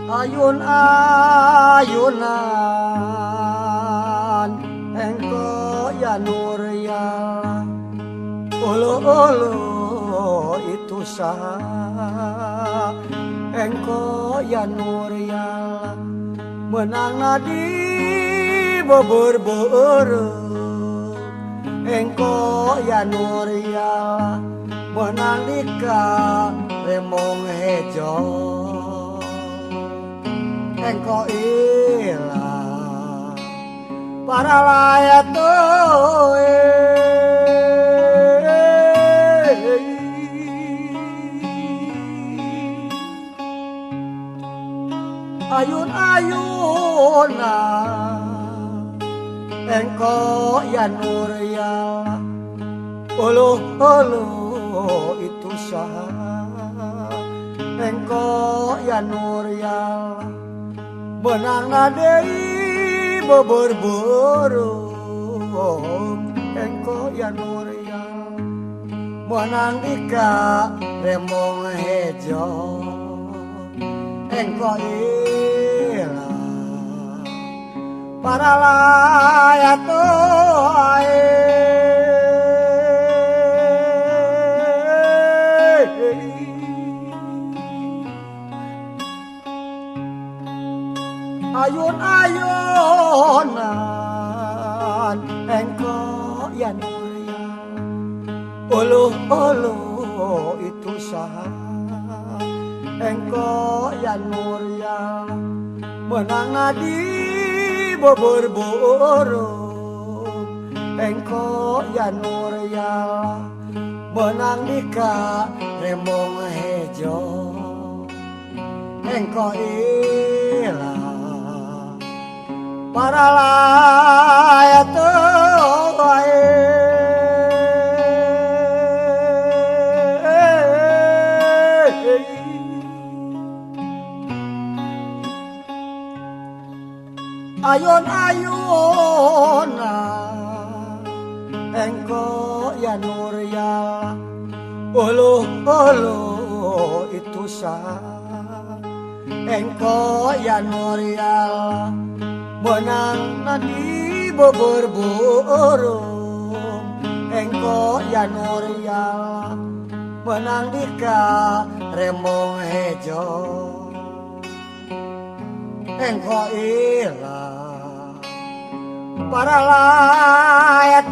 ayun-ayunan engko ya nur ya ulu-ulu itu sah engko ya nur ya menang nadi beber-beber engko ya nur ya menang dika remong hejo engko ilang para layat ayun-ayunan engko ya nur ya ulu-ulu itu sah engko ya nur ya benang nadei beber-berung engko ya nur ya benang dika remong hejo engko ilang para layat ayun-ayunan engko ya nur ya ulu-ulu itu sah engko ya nur ya menang nadi beber-berung engko ya nur ya menang dika remong hejo engko ilang para layat ayun-ayunan engko ya nur ya ulu-ulu itu sah engko ya nur ya menang nadi beber-berung engko ya nur ya menang dika remong hejo engko ilang para layat